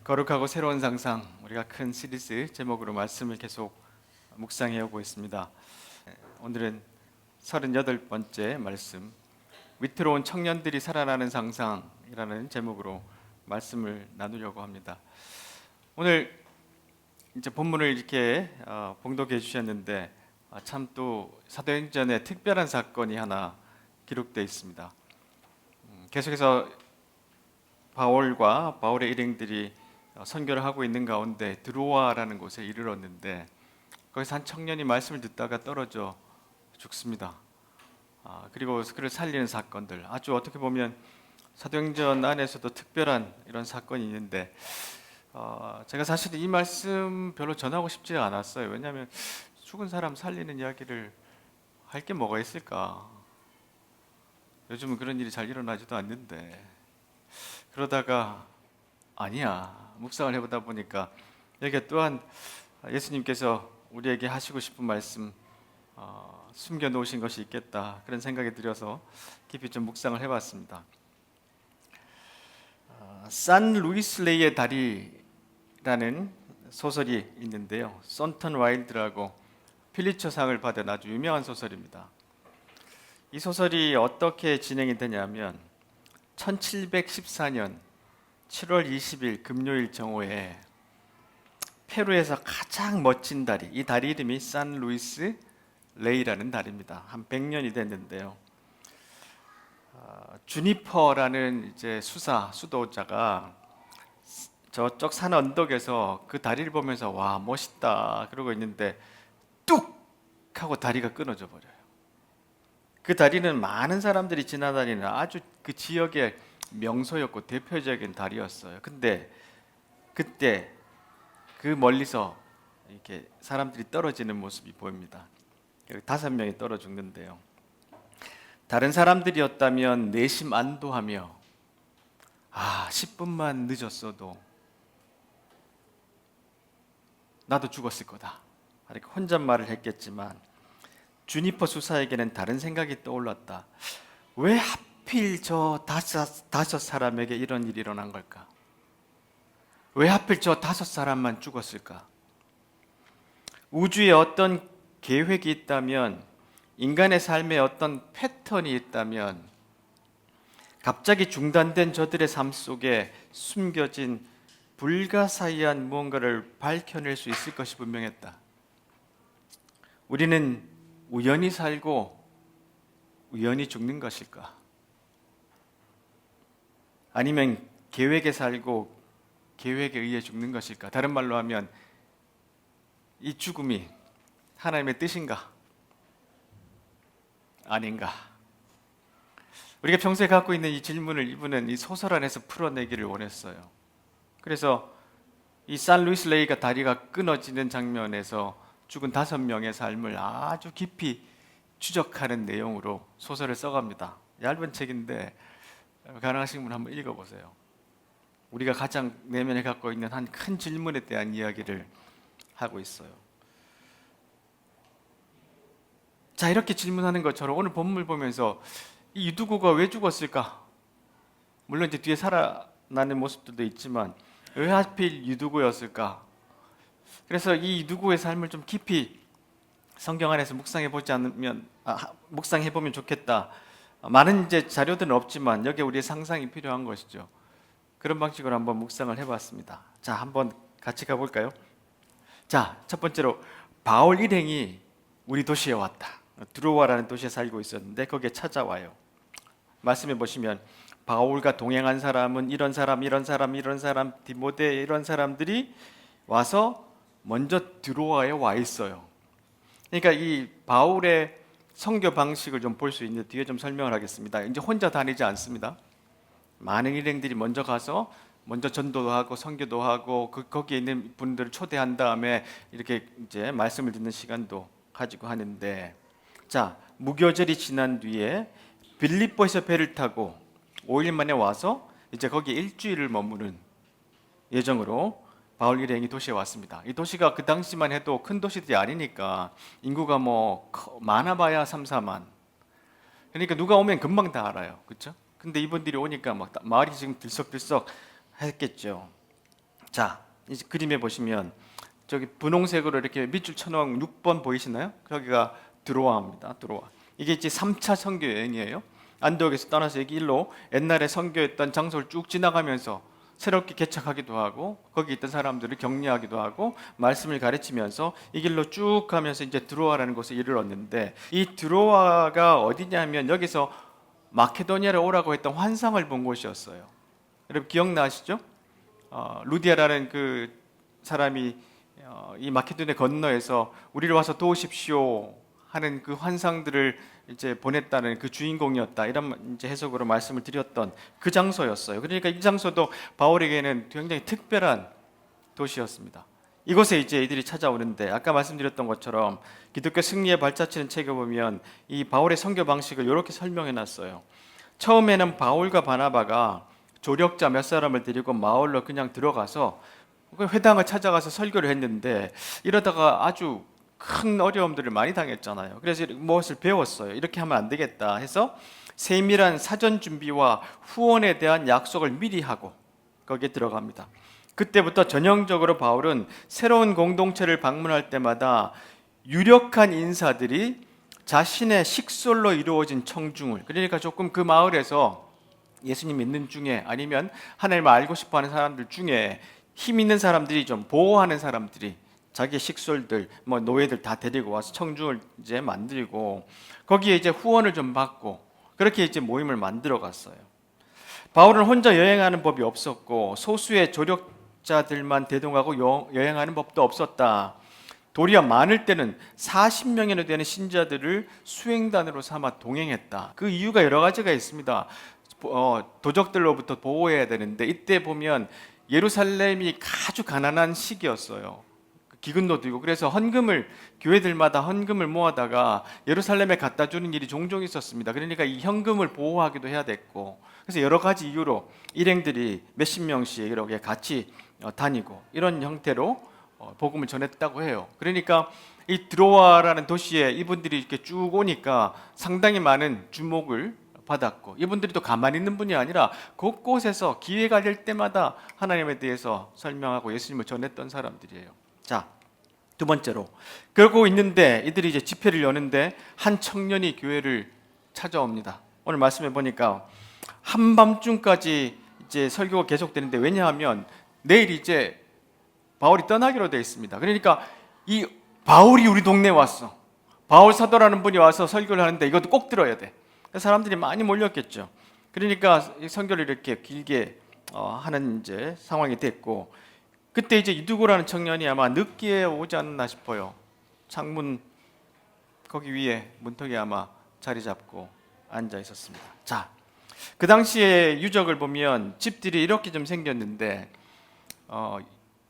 거룩하고 새로운 상상, 우리가 큰 시리즈 제목으로 말씀을 계속 묵상해 오고 있습니다. 오늘은 38번째 말씀, 위태로운 청년들이 살아나는 상상이라는 제목으로 말씀을 나누려고 합니다. 오늘 이제 본문을 이렇게 봉독해 주셨는데 참 또 사도행전에 특별한 사건이 하나 기록되어 있습니다. 계속해서 바울과 바울의 일행들이 선교를 하고 있는 가운데 드로아라는 곳에 이르렀는데 거기서 한 청년이 말씀을 듣다가 떨어져 죽습니다. 그리고 그를 살리는 사건들, 아주 어떻게 보면 사도행전 안에서도 특별한 이런 사건이 있는데 제가 사실 이 말씀 별로 전하고 싶지 않았어요. 왜냐하면 죽은 사람 살리는 이야기를 할 게 뭐가 있을까? 요즘은 그런 일이 잘 일어나지도 않는데, 그러다가 아니야, 묵상을 해보다 보니까 여기에 또한 예수님께서 우리에게 하시고 싶은 말씀 숨겨놓으신 것이 있겠다, 그런 생각이 들어서 깊이 좀 묵상을 해봤습니다. 산 루이스 레이의 다리라는 소설이 있는데요, 썬턴 와일드라고 필리처상을 받은 아주 유명한 소설입니다. 이 소설이 어떻게 진행이 되냐면 1714년 7월 20일 금요일 정오에 페루에서 가장 멋진 다리, 이 다리 이름이 산 루이스 레이라는 다리입니다. 한 100년이 됐는데요. 주니퍼라는 이제 수도자가 저쪽 산 언덕에서 그 다리를 보면서 와, 멋있다 그러고 있는데 뚝 하고 다리가 끊어져 버려요. 그 다리는 많은 사람들이 지나다니는 아주 그 지역의 명소였고 대표적인 다리였어요. 근데 그때 그 멀리서 이렇게 사람들이 떨어지는 모습이 보입니다. 5명이 떨어 죽는데요. 다른 사람들이었다면 내심 안도하며 10분만 늦었어도 나도 죽었을 거다, 이렇게 혼잣말을 했겠지만 주니퍼 수사에게는 다른 생각이 떠올랐다. 왜 하필 저 다섯 사람에게 이런 일이 일어난 걸까? 왜 하필 저 5사람만 죽었을까? 우주에 어떤 계획이 있다면, 인간의 삶에 어떤 패턴이 있다면 갑자기 중단된 저들의 삶 속에 숨겨진 불가사의한 무언가를 밝혀낼 수 있을 것이 분명했다. 우리는 우연히 살고 우연히 죽는 것일까? 아니면 계획에 살고 계획에 의해 죽는 것일까? 다른 말로 하면 이 죽음이 하나님의 뜻인가? 아닌가? 우리가 평소에 갖고 있는 이 질문을 이분은 이 소설 안에서 풀어내기를 원했어요. 그래서 이 산 루이스 레이가 다리가 끊어지는 장면에서 죽은 5명의 삶을 아주 깊이 추적하는 내용으로 소설을 써갑니다. 얇은 책인데 가능하신 분 한번 읽어보세요. 우리가 가장 내면에 갖고 있는 한 큰 질문에 대한 이야기를 하고 있어요. 자, 이렇게 질문하는 것처럼 오늘 본문을 보면서 이 유두고가 왜 죽었을까? 물론 이제 뒤에 살아나는 모습들도 있지만 왜 하필 유두고였을까? 그래서 이 유두고의 삶을 좀 깊이 성경 안에서 묵상해 보면 좋겠다. 많은 이제 자료들은 없지만 여기에 우리의 상상이 필요한 것이죠. 그런 방식으로 한번 묵상을 해봤습니다. 자, 한번 같이 가볼까요? 자, 첫 번째로 바울 일행이 우리 도시에 왔다. 드로아라는 도시에 살고 있었는데 거기에 찾아와요. 말씀해 보시면 바울과 동행한 사람은 이런 사람, 디모데 이런 사람들이 와서 먼저 드로아에 와 있어요. 그러니까 이 바울의 선교 방식을 좀 볼 수 있는데 뒤에 좀 설명을 하겠습니다. 이제 혼자 다니지 않습니다. 많은 일행들이 먼저 가서 먼저 전도도 하고 선교도 하고 거기에 있는 분들을 초대한 다음에 이렇게 이제 말씀을 듣는 시간도 가지고 하는데, 자, 무교절이 지난 뒤에 빌립보에서 배를 타고 5일 만에 와서 이제 거기 일주일을 머무는 예정으로 바울 일행이 도시에 왔습니다. 이 도시가 그 당시만 해도 큰 도시들이 아니니까 인구가 많아봐야 3, 4만. 그러니까 누가 오면 금방 다 알아요. 그렇죠? 근데 이분들이 오니까 막 마을이 지금 들썩들썩 했겠죠. 자, 이 그림에 보시면 저기 분홍색으로 이렇게 밑줄 쳐놓은 6번 보이시나요? 거기가 드로아입니다. 드로아. 이게 이제 3차 선교 여행이에요. 안디옥에서 떠나서 여기 일로 옛날에 선교했던 장소를 쭉 지나가면서 새롭게 개척하기도 하고 거기 있던 사람들을 격려하기도 하고 말씀을 가르치면서 이 길로 쭉 가면서 이제 드로아라는 곳에 이르렀는데, 이 드로아가 어디냐면 여기서 마케도니아를 오라고 했던 환상을 본 곳이었어요. 여러분 기억나시죠? 루디아라는 그 사람이 이 마케도니아 건너에서 우리를 와서 도우십시오 하는 그 환상들을 이제 보냈다는 그 주인공이었다, 이런 이제 해석으로 말씀을 드렸던 그 장소였어요. 그러니까 이 장소도 바울에게는 굉장히 특별한 도시였습니다. 이곳에 이제 이들이 찾아오는데, 아까 말씀드렸던 것처럼 기독교 승리에 발자취는 책에 보면 이 바울의 선교 방식을 이렇게 설명해 놨어요. 처음에는 바울과 바나바가 조력자 몇 사람을 데리고 마을로 그냥 들어가서 회당을 찾아가서 설교를 했는데, 이러다가 아주 큰 어려움들을 많이 당했잖아요. 그래서 무엇을 배웠어요. 이렇게 하면 안 되겠다 해서 세밀한 사전 준비와 후원에 대한 약속을 미리 하고 거기에 들어갑니다. 그때부터 전형적으로 바울은 새로운 공동체를 방문할 때마다 유력한 인사들이 자신의 식솔로 이루어진 청중을, 그러니까 조금 그 마을에서 예수님 믿는 중에 아니면 하나님을 알고 싶어하는 사람들 중에 힘 있는 사람들이, 좀 보호하는 사람들이 자기의 식솔들, 뭐 노예들 다 데리고 와서 청중을 이제 만들고 거기에 이제 후원을 좀 받고 그렇게 이제 모임을 만들어 갔어요. 바울은 혼자 여행하는 법이 없었고 소수의 조력자들만 대동하고 여행하는 법도 없었다. 도리어 많을 때는 40명이나 되는 신자들을 수행단으로 삼아 동행했다. 그 이유가 여러 가지가 있습니다. 도적들로부터 보호해야 되는데, 이때 보면 예루살렘이 아주 가난한 시기였어요. 기근도 들고, 그래서 교회들마다 헌금을 모아다가 예루살렘에 갖다 주는 일이 종종 있었습니다. 그러니까 이 현금을 보호하기도 해야 됐고, 그래서 여러 가지 이유로 일행들이 몇십 명씩 이렇게 같이 다니고 이런 형태로 복음을 전했다고 해요. 그러니까 이 드로아라는 도시에 이분들이 이렇게 쭉 오니까 상당히 많은 주목을 받았고, 이분들이 또 가만히 있는 분이 아니라 곳곳에서 기회가 될 때마다 하나님에 대해서 설명하고 예수님을 전했던 사람들이에요. 자, 두 번째로, 그러고 있는데 이들이 이제 집회를 여는데 한 청년이 교회를 찾아옵니다. 오늘 말씀해 보니까 한밤중까지 이제 설교가 계속되는데, 왜냐하면 내일 이제 바울이 떠나기로 되어 있습니다. 그러니까 이 바울이 우리 동네에 왔어, 바울 사도라는 분이 와서 설교를 하는데 이것도 꼭 들어야 돼. 사람들이 많이 몰렸겠죠. 그러니까 선교를 이렇게 길게 하는 이제 상황이 됐고, 그때 이제 이두고라는 청년이 아마 늦게 오지 않나 싶어요. 창문 거기 위에 문턱에 아마 자리 잡고 앉아 있었습니다. 자, 그 당시에 유적을 보면 집들이 이렇게 좀 생겼는데,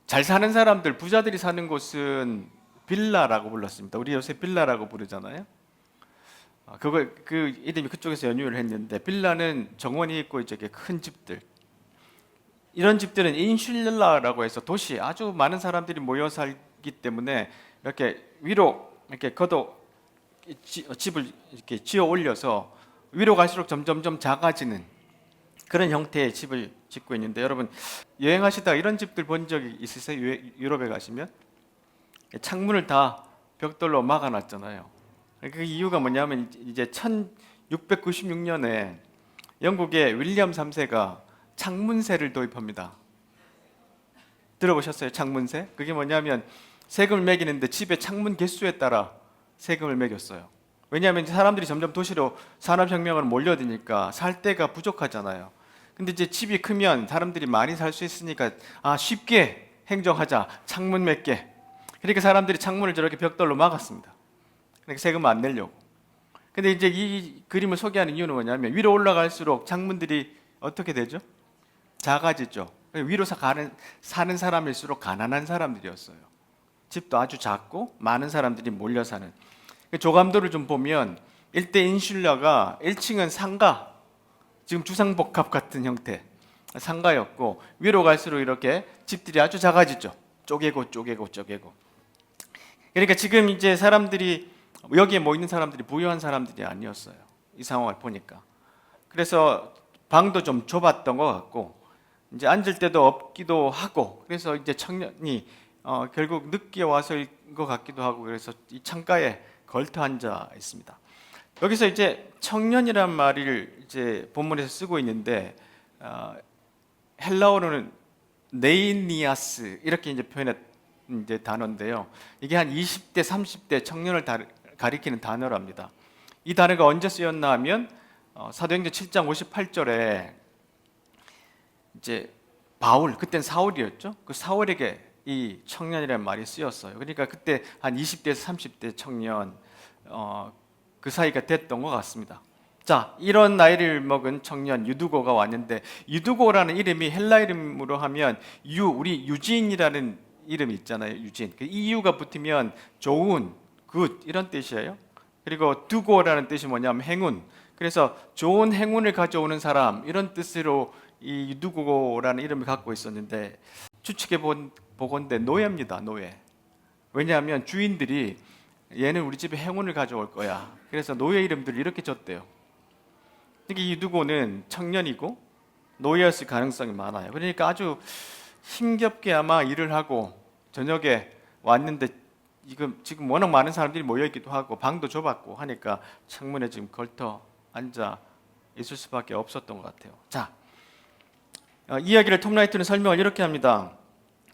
잘 사는 사람들, 부자들이 사는 곳은 빌라라고 불렀습니다. 우리 요새 빌라라고 부르잖아요. 그 이름이 그쪽에서 연유를 했는데, 빌라는 정원이 있고 이제 큰 집들, 이런 집들은 인슐라라고 해서 도시, 아주 많은 사람들이 모여 살기 때문에 이렇게 위로 이렇게 집을 이렇게 지어 올려서 위로 갈수록 점점점 작아지는 그런 형태의 집을 짓고 있는데, 여러분 여행하시다가 이런 집들 본 적이 있으세요? 유럽에 가시면 창문을 다 벽돌로 막아놨잖아요. 그 이유가 뭐냐면 이제 1696년에 영국의 윌리엄 3세가 창문세를 도입합니다. 들어보셨어요? 창문세? 그게 뭐냐면 세금을 매기는데 집의 창문 개수에 따라 세금을 매겼어요. 왜냐하면 사람들이 점점 도시로 산업혁명으로 몰려드니까 살 데가 부족하잖아요. 근데 이제 집이 크면 사람들이 많이 살 수 있으니까 쉽게 행정하자, 창문 몇 개. 그러니까 사람들이 창문을 저렇게 벽돌로 막았습니다. 그러니까 세금을 안 내려고. 근데 이제 이 그림을 소개하는 이유는 뭐냐면, 위로 올라갈수록 창문들이 어떻게 되죠? 작아지죠. 위로 사는 사람일수록 가난한 사람들이었어요. 집도 아주 작고 많은 사람들이 몰려 사는. 조감도를 좀 보면 일대 인슐라가 1층은 상가, 지금 주상복합 같은 형태 상가였고, 위로 갈수록 이렇게 집들이 아주 작아지죠. 쪼개고. 그러니까 지금 이제 사람들이 여기에 모이는 사람들이 부유한 사람들이 아니었어요. 이 상황을 보니까. 그래서 방도 좀 좁았던 것 같고, 이제 앉을 데도 없기도 하고, 그래서 이제 청년이 결국 늦게 와서인 것 같기도 하고, 그래서 이 창가에 걸터 앉아 있습니다. 여기서 이제 청년이란 말을 이제 본문에서 쓰고 있는데, 헬라어로는 네이니아스 이렇게 이제 표현한 이제 단어인데요. 이게 한 20대, 30대 청년을 가리키는 단어랍니다. 이 단어가 언제 쓰였나 하면 사도행전 7장 58절에 이제 바울, 그땐 사울이었죠. 그 사울에게 이 청년이라는 말이 쓰였어요. 그러니까 그때 한 20대에서 30대 청년 그 사이가 됐던 것 같습니다. 자, 이런 나이를 먹은 청년 유두고가 왔는데, 유두고라는 이름이 헬라 이름으로 하면 우리 유진이라는 이름이 있잖아요. 유진. 이 유가 붙으면 좋은, 굿 이런 뜻이에요. 그리고 두고라는 뜻이 뭐냐면 행운. 그래서 좋은 행운을 가져오는 사람 이런 뜻으로 이 유두고라는 이름을 갖고 있었는데, 추측해 보건대 노예입니다. 노예. 왜냐하면 주인들이 얘는 우리 집에 행운을 가져올 거야. 그래서 노예 이름들을 이렇게 줬대요. 이 유두고는 청년이고 노예였을 가능성이 많아요. 그러니까 아주 힘겹게 아마 일을 하고 저녁에 왔는데, 지금 워낙 많은 사람들이 모여있기도 하고 방도 좁았고 하니까 창문에 지금 걸터 앉아 있을 수밖에 없었던 것 같아요. 자, 이야기를 톰 라이트는 설명을 이렇게 합니다.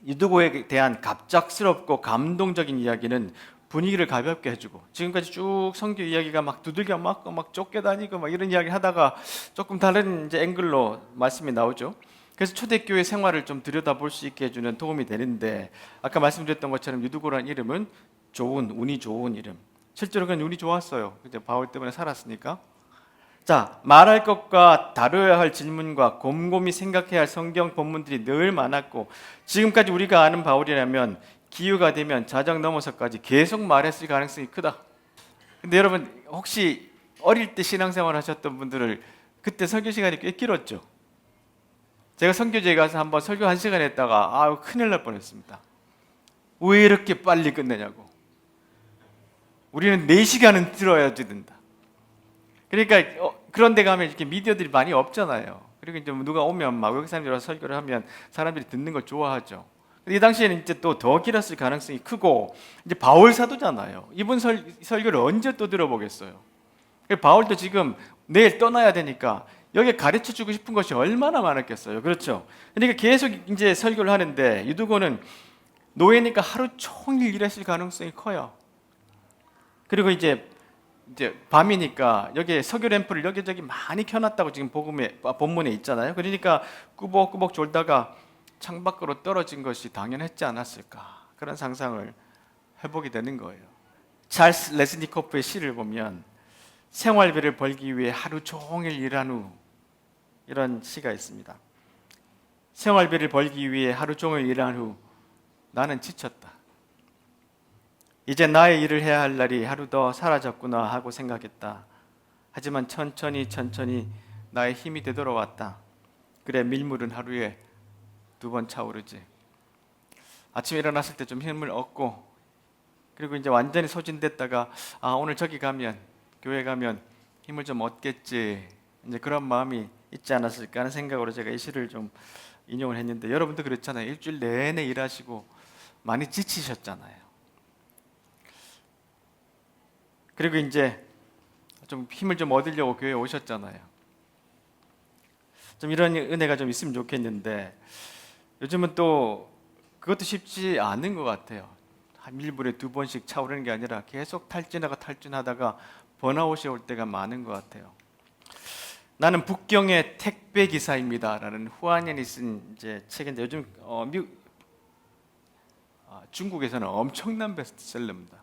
유두고에 대한 갑작스럽고 감동적인 이야기는 분위기를 가볍게 해주고, 지금까지 쭉 성경 이야기가 막 두들겨 맞고 막 쫓겨다니고 막 이런 이야기 하다가 조금 다른 이제 앵글로 말씀이 나오죠. 그래서 초대교회 생활을 좀 들여다볼 수 있게 해주는 도움이 되는데, 아까 말씀드렸던 것처럼 유두고라는 이름은 좋은, 운이 좋은 이름. 실제로 그냥 운이 좋았어요. 이제 바울 때문에 살았으니까. 자, 말할 것과 다뤄야 할 질문과 곰곰이 생각해야 할 성경 본문들이 늘 많았고, 지금까지 우리가 아는 바울이라면 기후가 되면 자정 넘어서까지 계속 말했을 가능성이 크다. 근데 여러분, 혹시 어릴 때 신앙생활 하셨던 분들을 그때 설교 시간이 꽤 길었죠? 제가 선교제에 가서 한번 설교 1시간 했다가 큰일 날 뻔했습니다. 왜 이렇게 빨리 끝내냐고. 우리는 4시간은 들어야 된다. 그러니까 그런 데 가면 이렇게 미디어들이 많이 없잖아요. 그리고 이제 누가 오면 막 외국 사람들이 와서 설교를 하면 사람들이 듣는 걸 좋아하죠. 이 당시에는 이제 또 더 길었을 가능성이 크고, 이제 바울 사도잖아요. 이분 설교를 언제 또 들어보겠어요. 바울도 지금 내일 떠나야 되니까 여기에 가르쳐 주고 싶은 것이 얼마나 많았겠어요. 그렇죠? 그러니까 계속 이제 설교를 하는데, 유두고는 노예니까 하루 종일 일했을 가능성이 커요. 그리고 이제 밤이니까 여기에 석유 램프를 여기저기 많이 켜놨다고 지금 본문에 있잖아요. 그러니까 꾸벅꾸벅 졸다가 창밖으로 떨어진 것이 당연했지 않았을까, 그런 상상을 해보게 되는 거예요. 찰스 레스니코프의 시를 보면 생활비를 벌기 위해 하루 종일 일한 후, 이런 시가 있습니다. 생활비를 벌기 위해 하루 종일 일한 후 나는 지쳤다. 이제 나의 일을 해야 할 날이 하루 더 사라졌구나 하고 생각했다. 하지만 천천히 나의 힘이 되돌아왔다. 그래, 밀물은 하루에 2번 차오르지. 아침에 일어났을 때 좀 힘을 얻고, 그리고 이제 완전히 소진됐다가 오늘 저기 가면, 교회 가면 힘을 좀 얻겠지, 이제 그런 마음이 있지 않았을까 하는 생각으로 제가 이 시를 좀 인용을 했는데, 여러분도 그렇잖아요. 일주일 내내 일하시고 많이 지치셨잖아요. 그리고 이제 좀 힘을 좀 얻으려고 교회에 오셨잖아요. 좀 이런 은혜가 좀 있으면 좋겠는데, 요즘은 또 그것도 쉽지 않은 것 같아요. 한 밀물에 2번씩 차오르는 게 아니라 계속 탈진하다가 번아웃이 올 때가 많은 것 같아요. 나는 북경의 택배 기사입니다라는 후안연이 쓴 이제 책인데, 요즘 중국에서는 엄청난 베스트셀러입니다.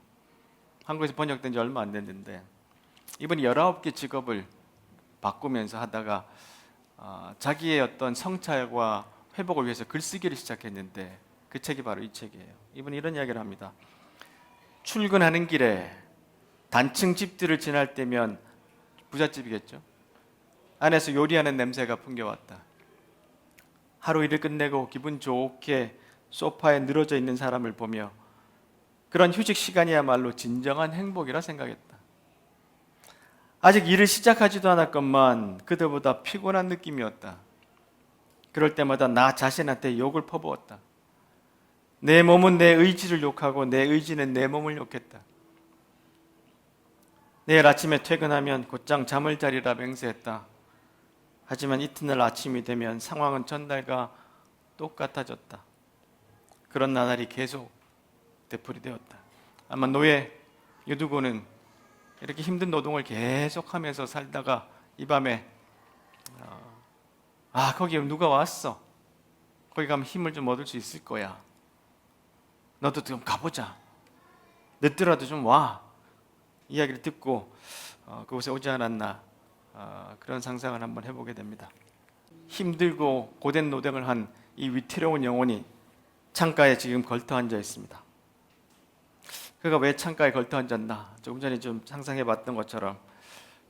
한국에서 번역된 지 얼마 안 됐는데, 이분이 19개 직업을 바꾸면서 하다가 자기의 어떤 성찰과 회복을 위해서 글쓰기를 시작했는데, 그 책이 바로 이 책이에요. 이분이 이런 이야기를 합니다. 출근하는 길에 단층 집들을 지날 때면, 부잣집이겠죠, 안에서 요리하는 냄새가 풍겨왔다. 하루 일을 끝내고 기분 좋게 소파에 늘어져 있는 사람을 보며 그런 휴식 시간이야말로 진정한 행복이라 생각했다. 아직 일을 시작하지도 않았건만 그들보다 피곤한 느낌이었다. 그럴 때마다 나 자신한테 욕을 퍼부었다. 내 몸은 내 의지를 욕하고 내 의지는 내 몸을 욕했다. 내일 아침에 퇴근하면 곧장 잠을 자리라 맹세했다. 하지만 이튿날 아침이 되면 상황은 전날과 똑같아졌다. 그런 나날이 계속 되풀이되었다. 아마 노예 유두고는 이렇게 힘든 노동을 계속하면서 살다가 이 밤에 거기에 누가 왔어. 거기 가면 힘을 좀 얻을 수 있을 거야. 너도 좀 가보자. 늦더라도 좀 와. 이야기를 듣고 그곳에 오지 않았나, 그런 상상을 한번 해보게 됩니다. 힘들고 고된 노동을 한 이 위태로운 영혼이 창가에 지금 걸터 앉아 있습니다. 그가 왜 창가에 걸터 앉았나? 조금 전에 좀 상상해 봤던 것처럼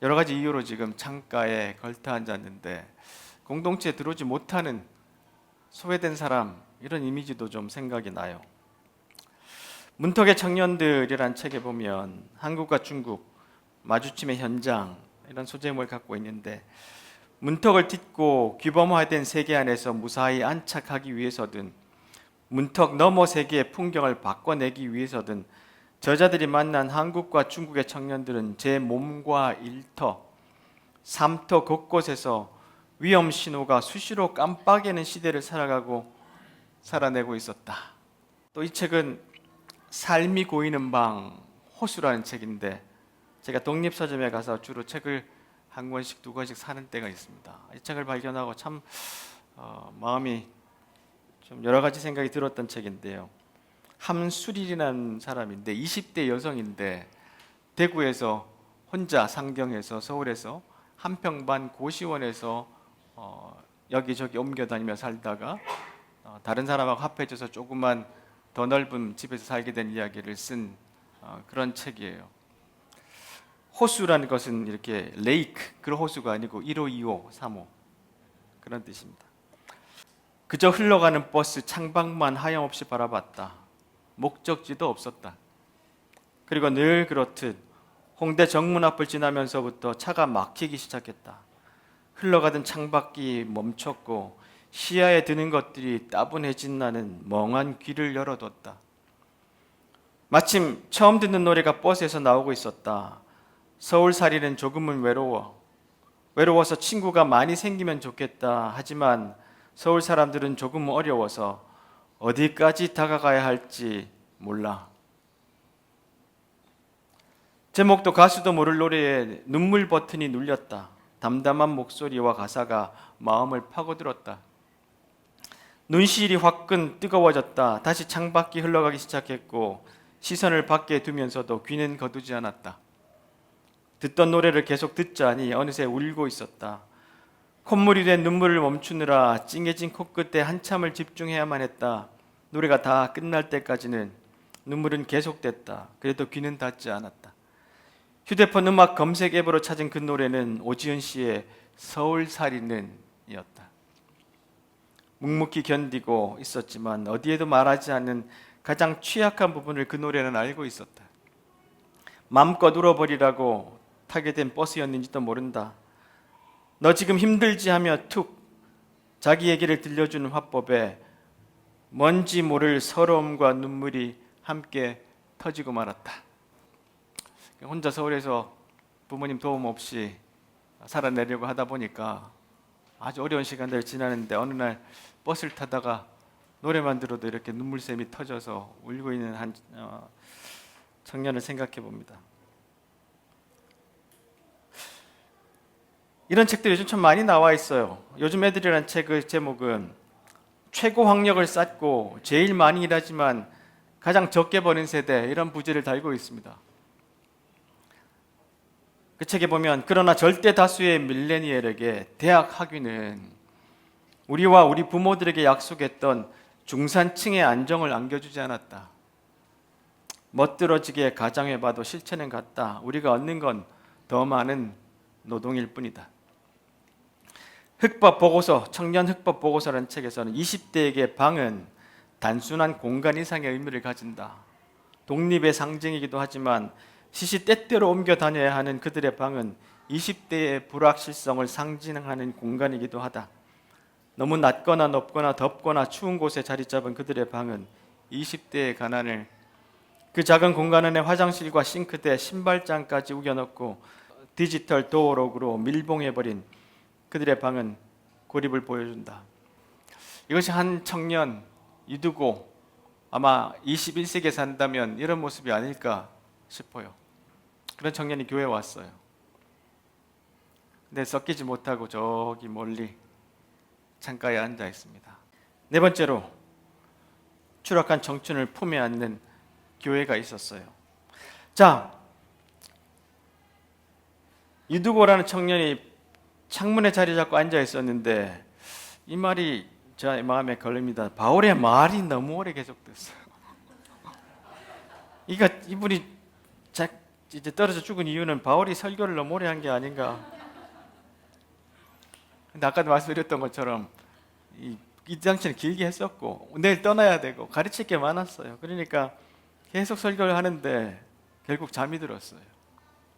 여러 가지 이유로 지금 창가에 걸터 앉았는데, 공동체에 들어오지 못하는 소외된 사람, 이런 이미지도 좀 생각이 나요. 문턱의 청년들이란 책에 보면 한국과 중국 마주침의 현장, 이런 소제목을 갖고 있는데, 문턱을 딛고 규범화된 세계 안에서 무사히 안착하기 위해서든 문턱 너머 세계의 풍경을 바꿔내기 위해서든 저자들이 만난 한국과 중국의 청년들은 제 몸과 일터, 삶터 곳곳에서 위험 신호가 수시로 깜빡이는 시대를 살아내고 있었다. 또 이 책은 삶이 고이는 방 호수라는 책인데, 제가 독립서점에 가서 주로 책을 한 권씩 두 권씩 사는 때가 있습니다. 이 책을 발견하고 참 마음이 좀 여러 가지 생각이 들었던 책인데요. 함수릴이라는 사람인데 20대 여성인데 대구에서 혼자 상경해서 서울에서 한평반 고시원에서 여기저기 옮겨 다니며 살다가 다른 사람하고 합해져서 조금만 더 넓은 집에서 살게 된 이야기를 쓴 그런 책이에요. 호수라는 것은 이렇게 레이크, 그런 호수가 아니고 1호, 2호, 3호 그런 뜻입니다. 그저 흘러가는 버스 창밖만 하염없이 바라봤다. 목적지도 없었다. 그리고 늘 그렇듯 홍대 정문 앞을 지나면서부터 차가 막히기 시작했다. 흘러가던 창밖이 멈췄고 시야에 드는 것들이 따분해진 나는 멍한 귀를 열어뒀다. 마침 처음 듣는 노래가 버스에서 나오고 있었다. 서울살이는 조금은 외로워서 친구가 많이 생기면 좋겠다. 하지만 서울 사람들은 조금 어려워서 어디까지 다가가야 할지 몰라. 제목도 가수도 모를 노래에 눈물 버튼이 눌렸다. 담담한 목소리와 가사가 마음을 파고들었다. 눈시울이 화끈 뜨거워졌다. 다시 창밖이 흘러가기 시작했고 시선을 밖에 두면서도 귀는 거두지 않았다. 듣던 노래를 계속 듣자니 어느새 울고 있었다. 콧물이 된 눈물을 멈추느라 찡해진 코끝에 한참을 집중해야만 했다. 노래가 다 끝날 때까지는 눈물은 계속됐다. 그래도 귀는 닫지 않았다. 휴대폰 음악 검색 앱으로 찾은 그 노래는 오지은 씨의 서울살이는 이었다. 묵묵히 견디고 있었지만 어디에도 말하지 않는 가장 취약한 부분을 그 노래는 알고 있었다. 마음껏 울어버리라고 타게 된 버스였는지도 모른다. 너 지금 힘들지 하며 툭 자기 얘기를 들려주는 화법에 뭔지 모를 서러움과 눈물이 함께 터지고 말았다. 혼자 서울에서 부모님 도움 없이 살아내려고 하다 보니까 아주 어려운 시간들을 지나는데 어느 날 버스를 타다가 노래만 들어도 이렇게 눈물샘이 터져서 울고 있는 한 청년을 생각해 봅니다. 이런 책들이 요즘 참 많이 나와 있어요. 요즘 애들이라는 책의 제목은 최고 학력을 쌓고 제일 많이 일하지만 가장 적게 버는 세대, 이런 부제를 달고 있습니다. 그 책에 보면 그러나 절대 다수의 밀레니얼에게 대학 학위는 우리와 우리 부모들에게 약속했던 중산층의 안정을 안겨주지 않았다. 멋들어지게 가정해봐도 실체는 같다. 우리가 얻는 건 더 많은 노동일 뿐이다. 흑법 보고서, 청년 흑법 보고서라는 책에서는 20대에게 방은 단순한 공간 이상의 의미를 가진다. 독립의 상징이기도 하지만 시시때때로 옮겨 다녀야 하는 그들의 방은 20대의 불확실성을 상징하는 공간이기도 하다. 너무 낮거나 높거나 덥거나 추운 곳에 자리 잡은 그들의 방은 20대의 가난을 그 작은 공간 안에 화장실과 싱크대, 신발장까지 우겨넣고 디지털 도어록으로 밀봉해버린 그들의 방은 고립을 보여준다. 이것이 한 청년 이두고 아마 21세기에 산다면 이런 모습이 아닐까 싶어요. 그런 청년이 교회에 왔어요. 근데 섞이지 못하고 저기 멀리 창가에 앉아 있습니다. 네 번째로 추락한 청춘을 품에 안는 교회가 있었어요. 자, 이두고라는 청년이 창문에 자리 잡고 앉아 있었는데 이 말이 제 마음에 걸립니다. 바울의 말이 너무 오래 계속됐어요. 이분이 이제 떨어져 죽은 이유는 바울이 설교를 너무 오래 한 게 아닌가. 근데 아까도 말씀드렸던 것처럼 이 당시는 길게 했었고 내일 떠나야 되고 가르칠 게 많았어요. 그러니까 계속 설교를 하는데 결국 잠이 들었어요.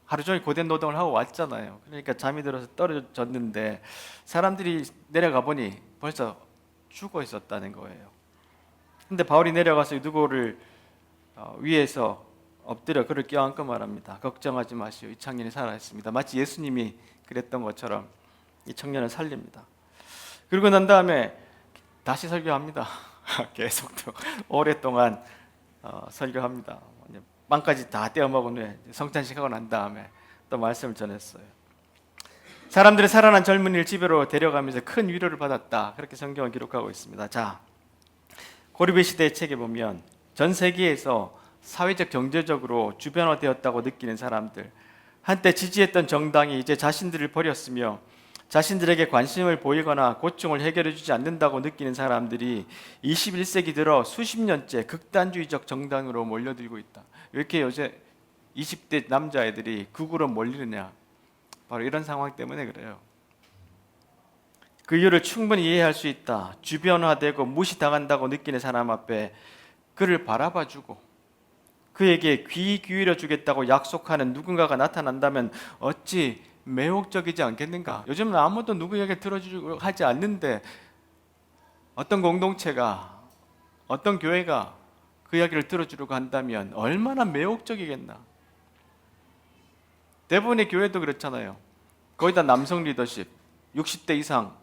하루 종일 고된 노동을 하고 왔잖아요. 그러니까 잠이 들어서 떨어졌는데 사람들이 내려가 보니 벌써 죽어 있었다는 거예요. 근데 바울이 내려가서 누구를 위에서 엎드려 그를 껴안고 말합니다. 걱정하지 마시오. 이 청년이 살아있습니다. 마치 예수님이 그랬던 것처럼 이 청년을 살립니다. 그리고 난 다음에 다시 설교합니다. 계속 또 오랫동안 설교합니다. 빵까지 다 떼어 먹은 후에 성찬식 하고 난 다음에 또 말씀을 전했어요. 사람들이 살아난 젊은이를 집으로 데려가면서 큰 위로를 받았다. 그렇게 성경은 기록하고 있습니다. 자, 고립의 시대의 책에 보면 전 세계에서 사회적 경제적으로 주변화되었다고 느끼는 사람들, 한때 지지했던 정당이 이제 자신들을 버렸으며 자신들에게 관심을 보이거나 고충을 해결해 주지 않는다고 느끼는 사람들이 21세기 들어 수십 년째 극단주의적 정당으로 몰려들고 있다. 왜 이렇게 요새 20대 남자애들이 극으로 몰리느냐? 바로 이런 상황 때문에 그래요. 그 이유를 충분히 이해할 수 있다. 주변화되고 무시당한다고 느끼는 사람 앞에 그를 바라봐주고 그에게 귀 기울여 주겠다고 약속하는 누군가가 나타난다면 어찌 매혹적이지 않겠는가? 요즘은 아무도 누구 얘기 들어주려고 하지 않는데 어떤 공동체가, 어떤 교회가 그 이야기를 들어주려고 한다면 얼마나 매혹적이겠나? 대부분의 교회도 그렇잖아요. 거의 다 남성 리더십, 60대 이상,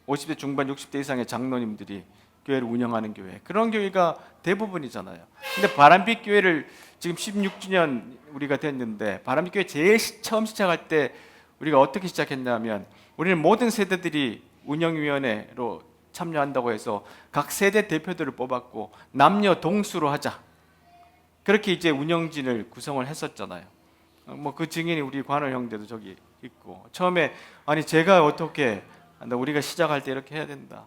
50대 중반, 60대 이상의 장로님들이 교회를 운영하는 교회, 그런 교회가 대부분이잖아요. 근데 바람빛 교회를 지금 16주년 우리가 됐는데 바람빛 교회 제일 처음 시작할 때 우리가 어떻게 시작했냐면 우리는 모든 세대들이 운영위원회로 참여한다고 해서 각 세대 대표들을 뽑았고 남녀 동수로 하자, 그렇게 이제 운영진을 구성을 했었잖아요. 뭐 그 증인이 우리 관원 형제도 저기 있고, 처음에 아니 제가 어떻게 우리가 시작할 때 이렇게 해야 된다.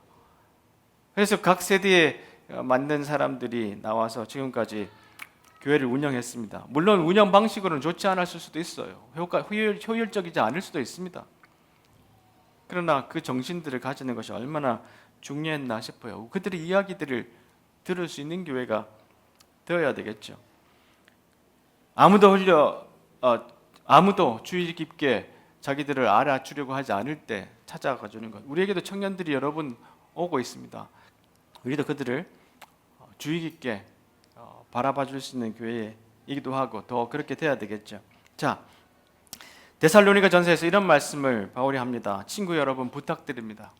그래서 각 세대에 맞는 사람들이 나와서 지금까지 교회를 운영했습니다. 물론 운영 방식으로는 좋지 않았을 수도 있어요. 효율적이지 않을 수도 있습니다. 그러나 그 정신들을 가지는 것이 얼마나 중요했나 싶어요. 그들의 이야기들을 들을 수 있는 교회가 되어야 되겠죠. 아무도 주의 깊게 자기들을 알아주려고 하지 않을 때 찾아가 주는 것. 우리에게도 청년들이 여러분 오고 있습니다. 우리도 그들을 주의 깊게 바라봐 줄 수 있는 교회이기도 하고 더 그렇게 돼야 되겠죠. 자, 데살로니가 전서에서 이런 말씀을 바울이 합니다. 친구 여러분 부탁드립니다.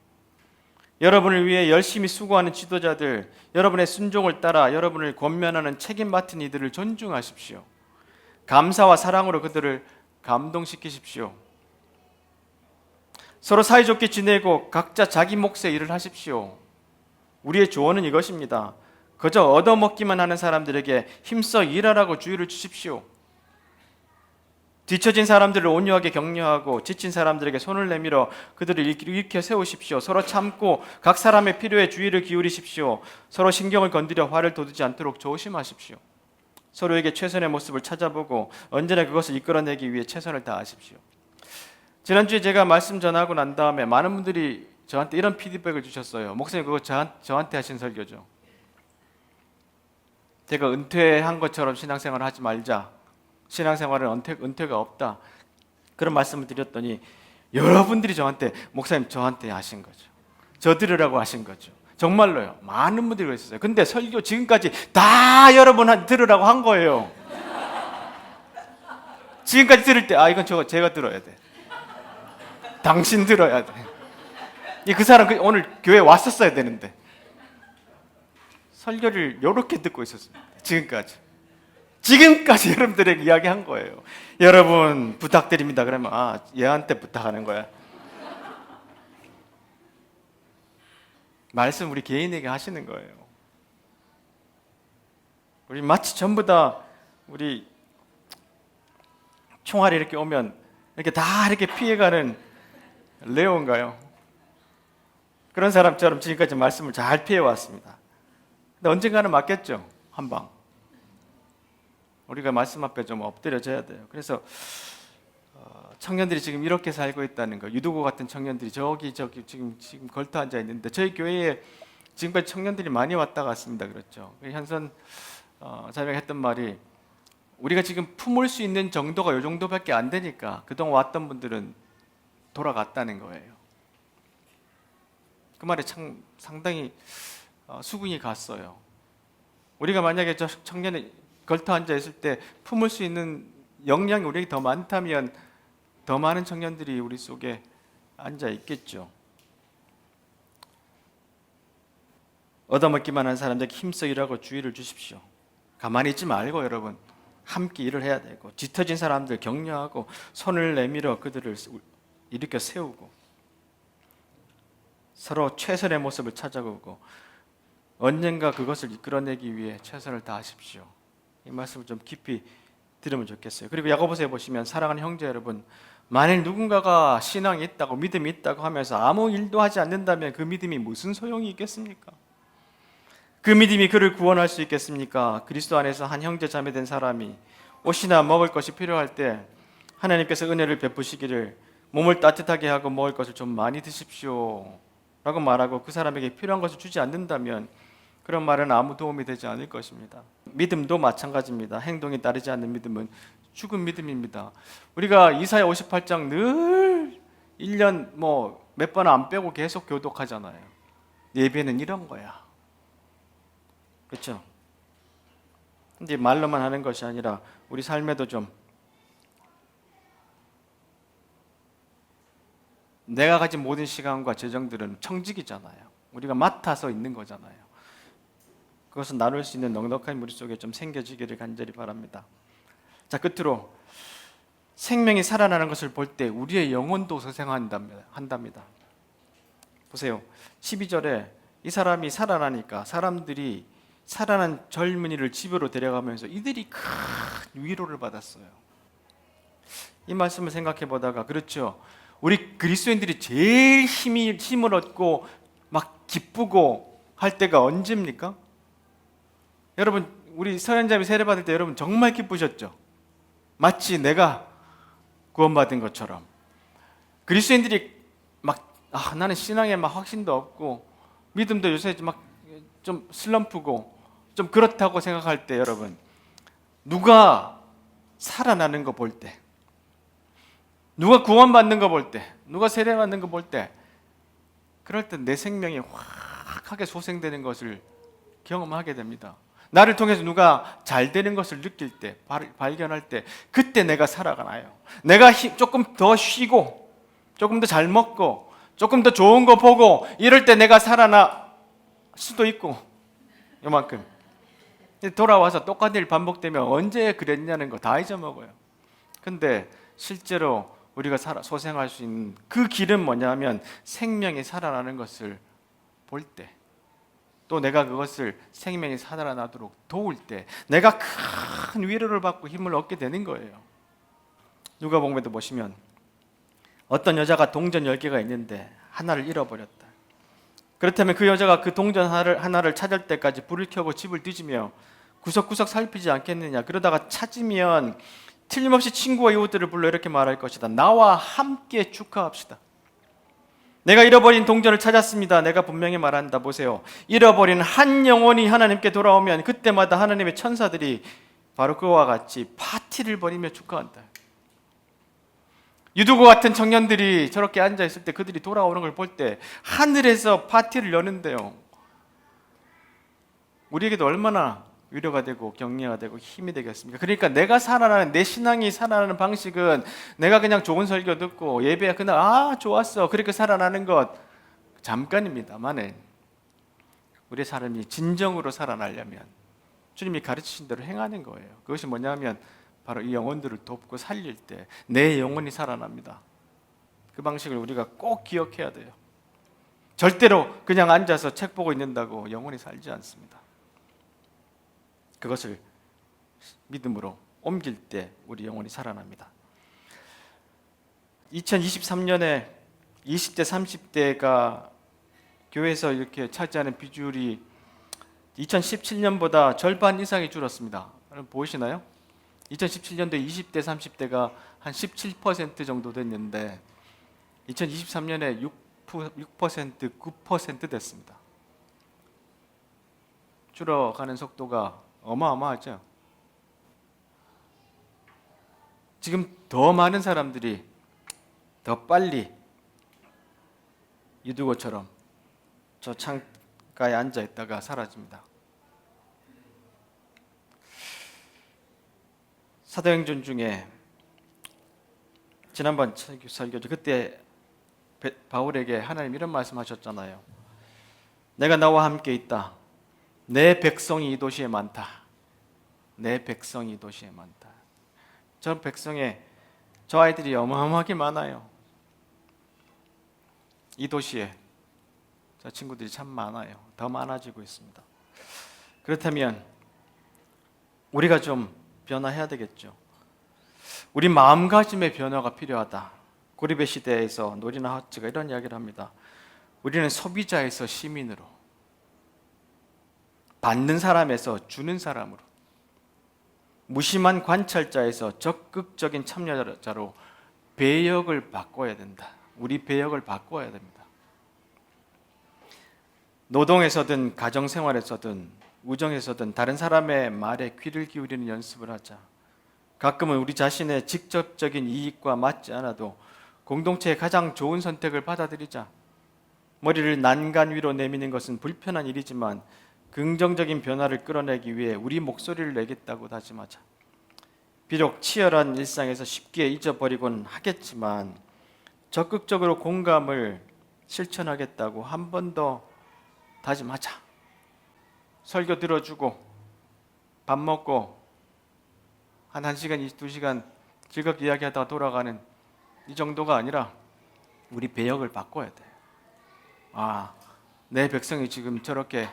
여러분을 위해 열심히 수고하는 지도자들, 여러분의 순종을 따라 여러분을 권면하는 책임 맡은 이들을 존중하십시오. 감사와 사랑으로 그들을 감동시키십시오. 서로 사이좋게 지내고 각자 자기 몫의 일을 하십시오. 우리의 조언은 이것입니다. 그저 얻어먹기만 하는 사람들에게 힘써 일하라고 주의를 주십시오. 뒤처진 사람들을 온유하게 격려하고 지친 사람들에게 손을 내밀어 그들을 일으켜 세우십시오. 서로 참고 각 사람의 필요에 주의를 기울이십시오. 서로 신경을 건드려 화를 돋우지 않도록 조심하십시오. 서로에게 최선의 모습을 찾아보고 언제나 그것을 이끌어내기 위해 최선을 다하십시오. 지난주에 제가 말씀 전하고 난 다음에 많은 분들이 저한테 이런 피드백을 주셨어요. 목사님 그거 저한테 하신 설교죠. 제가 은퇴한 것처럼 신앙생활을 하지 말자. 신앙생활은 은퇴가 없다. 그런 말씀을 드렸더니 여러분들이 목사님 저한테 하신 거죠. 저 들으라고 하신 거죠. 정말로요. 많은 분들이 그랬어요. 근데 설교 지금까지 다 여러분 들으라고 한 거예요. 지금까지 들을 때 이건 제가 들어야 돼. 당신 들어야 돼. 그 사람 오늘 교회 왔었어야 되는데 설교를 이렇게 듣고 있었습니다. 지금까지 여러분들에게 이야기한 거예요. 여러분 부탁드립니다. 그러면 얘한테 부탁하는 거야. 말씀 우리 개인에게 하시는 거예요. 우리 마치 전부 다 우리 총알이 이렇게 오면 이렇게 다 이렇게 피해가는 레오인가요? 그런 사람처럼 지금까지 말씀을 잘 피해왔습니다. 근데 언젠가는 맞겠죠? 한 방. 우리가 말씀 앞에 좀 엎드려져야 돼요. 그래서 청년들이 지금 이렇게 살고 있다는 거. 유도고 같은 청년들이 저기 지금 걸터 앉아 있는데 저희 교회에 지금까지 청년들이 많이 왔다 갔습니다. 그렇죠? 현선 자매가 했던 말이 우리가 지금 품을 수 있는 정도가 이 정도밖에 안 되니까 그동안 왔던 분들은 돌아갔다는 거예요. 그 말에 참 상당히 수긍이 갔어요. 우리가 만약에 저 청년이 걸터 앉아 있을 때 품을 수 있는 역량이 우리에게 더 많다면 더 많은 청년들이 우리 속에 앉아 있겠죠. 얻어먹기만 한 사람들에게 힘써 일하고 주의를 주십시오. 가만히 있지 말고 여러분 함께 일을 해야 되고 짙어진 사람들 격려하고 손을 내밀어 그들을 일으켜 세우고 서로 최선의 모습을 찾아보고 언젠가 그것을 이끌어내기 위해 최선을 다하십시오. 이 말씀을 좀 깊이 들으면 좋겠어요. 그리고 야고보서에 보시면 사랑하는 형제 여러분, 만일 누군가가 신앙이 있다고 믿음이 있다고 하면서 아무 일도 하지 않는다면 그 믿음이 무슨 소용이 있겠습니까? 그 믿음이 그를 구원할 수 있겠습니까? 그리스도 안에서 한 형제 자매 된 사람이 옷이나 먹을 것이 필요할 때 하나님께서 은혜를 베푸시기를 몸을 따뜻하게 하고 먹을 것을 좀 많이 드십시오 라고 말하고 그 사람에게 필요한 것을 주지 않는다면 그런 말은 아무 도움이 되지 않을 것입니다. 믿음도 마찬가지입니다. 행동에 따르지 않는 믿음은 죽은 믿음입니다. 우리가 이사야 58장 늘 1년 몇 번 안 빼고 계속 교독하잖아요. 예배는 이런 거야. 그렇죠? 근데 말로만 하는 것이 아니라 우리 삶에도 좀 내가 가진 모든 시간과 재정들은 청직이잖아요. 우리가 맡아서 있는 거잖아요. 그것을 나눌 수 있는 넉넉한 무리 속에 좀 생겨지기를 간절히 바랍니다. 자, 끝으로 생명이 살아나는 것을 볼 때 우리의 영혼도 소생한답니다. 보세요. 12절에 이 사람이 살아나니까 사람들이 살아난 젊은이를 집으로 데려가면서 이들이 큰 위로를 받았어요. 이 말씀을 생각해 보다가 그렇죠. 우리 그리스도인들이 제일 힘을 얻고 막 기쁘고 할 때가 언제입니까? 여러분 우리 서현자매 세례 받을 때 여러분 정말 기쁘셨죠? 마치 내가 구원받은 것처럼. 그리스도인들이 막 나는 신앙에 막 확신도 없고 믿음도 요새 막 좀 슬럼프고 좀 그렇다고 생각할 때 여러분 누가 살아나는 거 볼 때, 누가 구원받는 거 볼 때, 누가 세례 받는 거 볼 때 그럴 때 내 생명이 확하게 소생되는 것을 경험하게 됩니다. 나를 통해서 누가 잘 되는 것을 느낄 때, 발견할 때 그때 내가 살아가나요. 내가 조금 더 쉬고 조금 더 잘 먹고 조금 더 좋은 거 보고 이럴 때 내가 살아날 수도 있고 요만큼 돌아와서 똑같은 일 반복되면 언제 그랬냐는 거 다 잊어먹어요. 근데 실제로 우리가 소생할 수 있는 그 길은 뭐냐면 생명이 살아나는 것을 볼 때, 또 내가 그것을 생명이 살아나도록 도울 때 내가 큰 위로를 받고 힘을 얻게 되는 거예요. 누가복음에도 보시면 어떤 여자가 동전 10개가 있는데 하나를 잃어버렸다. 그렇다면 그 여자가 그 동전 하나를 찾을 때까지 불을 켜고 집을 뒤지며 구석구석 살피지 않겠느냐. 그러다가 찾으면 틀림없이 친구와 이웃들을 불러 이렇게 말할 것이다. 나와 함께 축하합시다. 내가 잃어버린 동전을 찾았습니다. 내가 분명히 말한다. 보세요. 잃어버린 한 영혼이 하나님께 돌아오면 그때마다 하나님의 천사들이 바로 그와 같이 파티를 벌이며 축하한다. 유두고 같은 청년들이 저렇게 앉아 있을 때 그들이 돌아오는 걸 볼 때 하늘에서 파티를 여는데요. 우리에게도 얼마나 위로가 되고 격려가 되고 힘이 되겠습니까? 그러니까 내가 살아나는 내 신앙이 살아나는 방식은 내가 그냥 좋은 설교 듣고 예배 그날 좋았어 그렇게 살아나는 것 잠깐입니다만은 우리의 삶이 진정으로 살아나려면 주님이 가르치신 대로 행하는 거예요. 그것이 뭐냐면 바로 이 영혼들을 돕고 살릴 때 내 영혼이 살아납니다. 그 방식을 우리가 꼭 기억해야 돼요. 절대로 그냥 앉아서 책 보고 있는다고 영혼이 살지 않습니다. 그것을 믿음으로 옮길 때 우리 영혼이 살아납니다. 2023년에 20대, 30대가 교회에서 이렇게 차지하는 비율이 2017년보다 절반 이상이 줄었습니다. 여러분 보이시나요? 2017년도에 20대, 30대가 한 17% 정도 됐는데 2023년에 6%, 9% 됐습니다. 줄어가는 속도가 어마어마하죠. 지금 더 많은 사람들이 더 빨리 유두고처럼 저 창가에 앉아 있다가 사라집니다. 사도행전 중에 지난번 설교죠. 그때 바울에게 하나님 이런 말씀하셨잖아요. 내가 나와 함께 있다. 내 백성이 이 도시에 많다. 내 백성이 이 도시에 많다. 저 백성에 저 아이들이 어마어마하게 많아요. 이 도시에 저 친구들이 참 많아요. 더 많아지고 있습니다. 그렇다면 우리가 좀 변화해야 되겠죠. 우리 마음가짐의 변화가 필요하다. 고립의 시대에서 노리나 하츠가 이런 이야기를 합니다. 우리는 소비자에서 시민으로, 받는 사람에서 주는 사람으로, 무심한 관찰자에서 적극적인 참여자로 배역을 바꿔야 된다. 우리 배역을 바꿔야 됩니다. 노동에서든 가정생활에서든 우정에서든 다른 사람의 말에 귀를 기울이는 연습을 하자. 가끔은 우리 자신의 직접적인 이익과 맞지 않아도 공동체의 가장 좋은 선택을 받아들이자. 머리를 난간 위로 내미는 것은 불편한 일이지만 긍정적인 변화를 끌어내기 위해 우리 목소리를 내겠다고 다짐하자. 비록 치열한 일상에서 쉽게 잊어버리곤 하겠지만 적극적으로 공감을 실천하겠다고 한 번 더 다짐하자. 설교 들어주고 밥 먹고 한 1시간, 2시간 즐겁게 이야기하다가 돌아가는 이 정도가 아니라 우리 배역을 바꿔야 돼. 내 백성이 지금 저렇게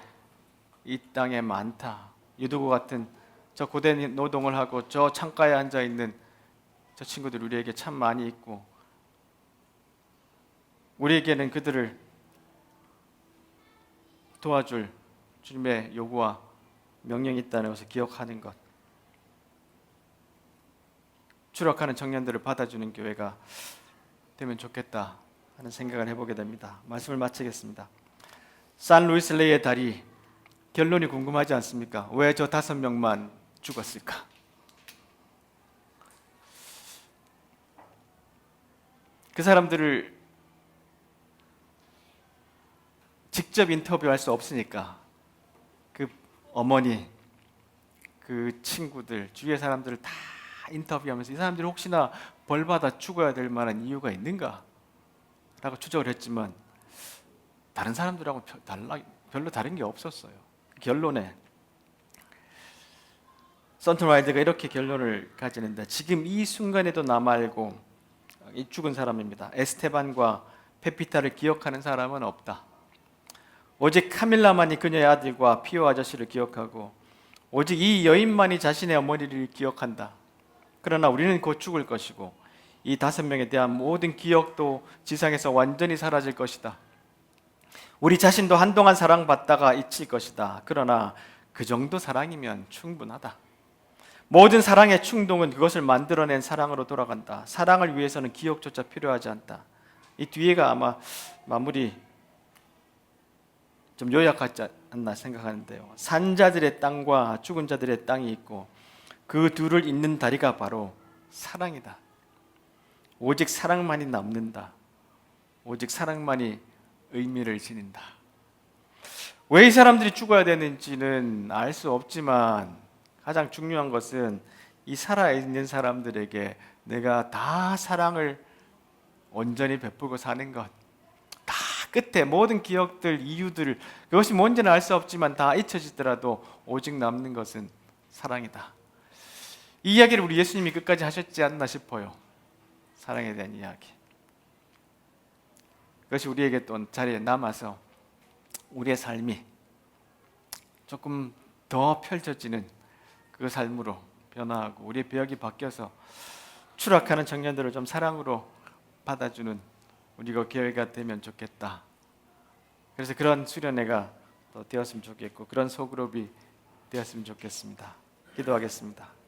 이 땅에 많다. 유두고 같은 저 고된 노동을 하고 저 창가에 앉아 있는 저 친구들 우리에게 참 많이 있고 우리에게는 그들을 도와줄 주님의 요구와 명령이 있다는 것을 기억하는 것. 추락하는 청년들을 받아주는 교회가 되면 좋겠다 하는 생각을 해보게 됩니다. 말씀을 마치겠습니다. 산루이스 레이의 다리 결론이 궁금하지 않습니까? 왜 저 5명만 죽었을까? 그 사람들을 직접 인터뷰할 수 없으니까 그 어머니, 그 친구들, 주위의 사람들을 다 인터뷰하면서 이 사람들이 혹시나 벌받아 죽어야 될 만한 이유가 있는가? 라고 추적을 했지만 다른 사람들하고 별로 다른 게 없었어요. 결론에 선턴와일드가 이렇게 결론을 가지는데 지금 이 순간에도 나 말고 이 죽은 사람입니다. 에스테반과 페피타를 기억하는 사람은 없다. 오직 카밀라만이 그녀의 아들과 피오 아저씨를 기억하고 오직 이 여인만이 자신의 어머니를 기억한다. 그러나 우리는 곧 죽을 것이고 이 5명에 대한 모든 기억도 지상에서 완전히 사라질 것이다. 우리 자신도 한동안 사랑받다가 잊힐 것이다. 그러나 그 정도 사랑이면 충분하다. 모든 사랑의 충동은 그것을 만들어낸 사랑으로 돌아간다. 사랑을 위해서는 기억조차 필요하지 않다. 이 뒤에가 아마 마무리 좀 요약하지 않나 생각하는데요. 산 자들의 땅과 죽은 자들의 땅이 있고 그 둘을 잇는 다리가 바로 사랑이다. 오직 사랑만이 남는다. 오직 사랑만이 의미를 지닌다. 왜 이 사람들이 죽어야 되는지는 알 수 없지만 가장 중요한 것은 이 살아있는 사람들에게 내가 다 사랑을 온전히 베풀고 사는 것. 다 끝에 모든 기억들, 이유들, 그것이 뭔지는 알 수 없지만 다 잊혀지더라도 오직 남는 것은 사랑이다. 이 이야기를 우리 예수님이 끝까지 하셨지 않나 싶어요. 사랑에 대한 이야기. 그것이 우리에게 또 자리에 남아서 우리의 삶이 조금 더 펼쳐지는 그 삶으로 변화하고 우리의 배역이 바뀌어서 추락하는 청년들을 좀 사랑으로 받아주는 우리가 교회가 되면 좋겠다. 그래서 그런 수련회가 또 되었으면 좋겠고 그런 소그룹이 되었으면 좋겠습니다. 기도하겠습니다.